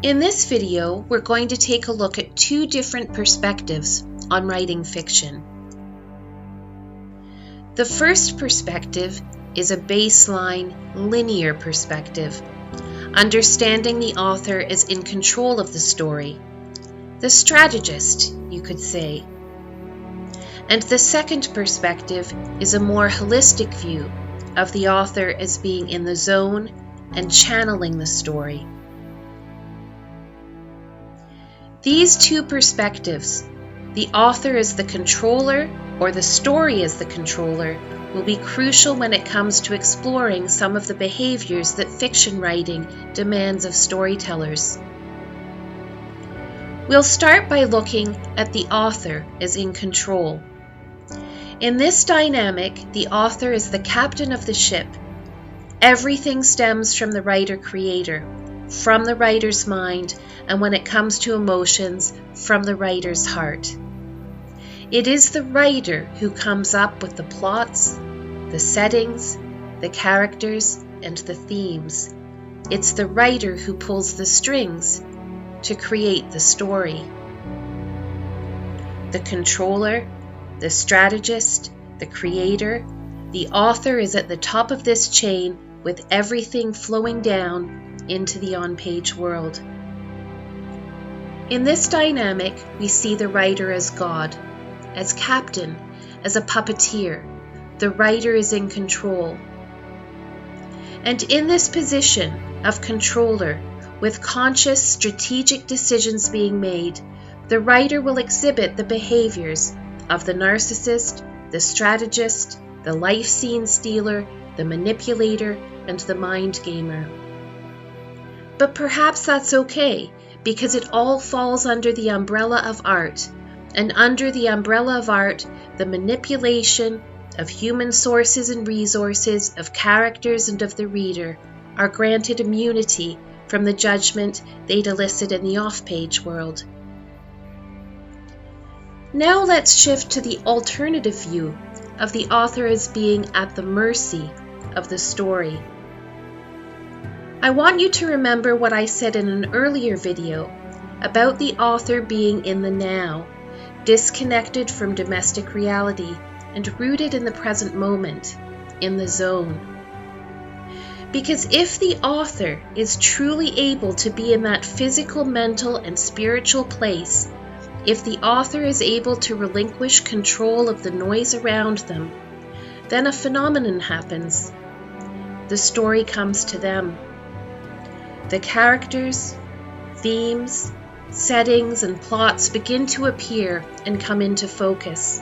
In this video, we're going to take a look at two different perspectives on writing fiction. The first perspective is a baseline, linear perspective, understanding the author is in control of the story, the strategist, you could say. And the second perspective is a more holistic view of the author as being in the zone and channeling the story. These two perspectives, the author as the controller or the story as the controller, will be crucial when it comes to exploring some of the behaviors that fiction writing demands of storytellers. We'll start by looking at the author as in control. In this dynamic, the author is the captain of the ship. Everything stems from the writer-creator, from the writer's mind, and when it comes to emotions, from the writer's heart. It is the writer who comes up with the plots, the settings, the characters, and the themes. It's the writer who pulls the strings to create the story. The controller, the strategist, the creator, the author is at the top of this chain with everything flowing down into the on-page world. In this dynamic, we see the writer as God, as captain, as a puppeteer. The writer is in control. And in this position of controller, with conscious strategic decisions being made, the writer will exhibit the behaviors of the narcissist, the strategist, the life scene stealer, the manipulator, and the mind gamer. But perhaps that's okay, because it all falls under the umbrella of art, and under the umbrella of art, the manipulation of human sources and resources, of characters and of the reader, are granted immunity from the judgment they'd elicit in the off-page world. Now let's shift to the alternative view of the author as being at the mercy of the story. I want you to remember what I said in an earlier video about the author being in the now, disconnected from domestic reality and rooted in the present moment, in the zone. Because if the author is truly able to be in that physical, mental, and spiritual place, if the author is able to relinquish control of the noise around them, then a phenomenon happens. The story comes to them. The characters, themes, settings, and plots begin to appear and come into focus.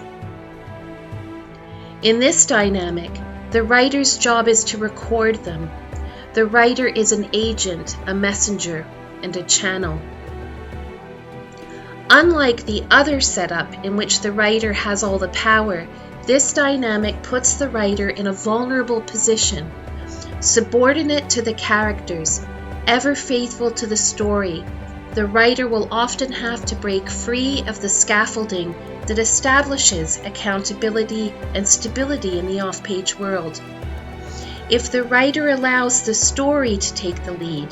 In this dynamic, the writer's job is to record them. The writer is an agent, a messenger, and a channel. Unlike the other setup in which the writer has all the power, this dynamic puts the writer in a vulnerable position, subordinate to the characters, ever faithful to the story. The writer will often have to break free of the scaffolding that establishes accountability and stability in the off-page world. If the writer allows the story to take the lead,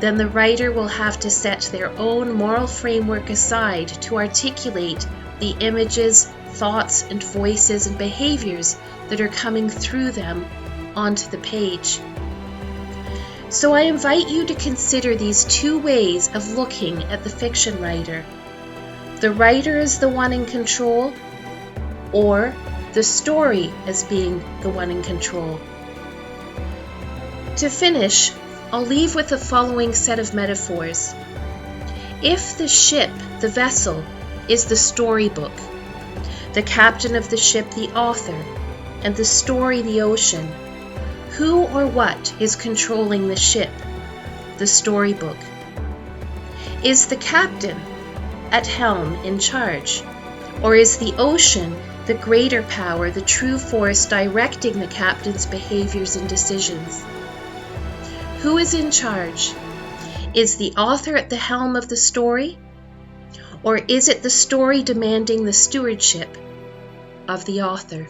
then the writer will have to set their own moral framework aside to articulate the images, thoughts, and voices and behaviors that are coming through them onto the page. So I invite you to consider these two ways of looking at the fiction writer. The writer as the one in control, or the story as being the one in control. To finish, I'll leave with the following set of metaphors. If the ship, the vessel, is the storybook, the captain of the ship the author, and the story the ocean, who or what is controlling the ship, the storybook? Is the captain at helm in charge? Or is the ocean the greater power, the true force directing the captain's behaviors and decisions? Who is in charge? Is the author at the helm of the story? Or is it the story demanding the stewardship of the author?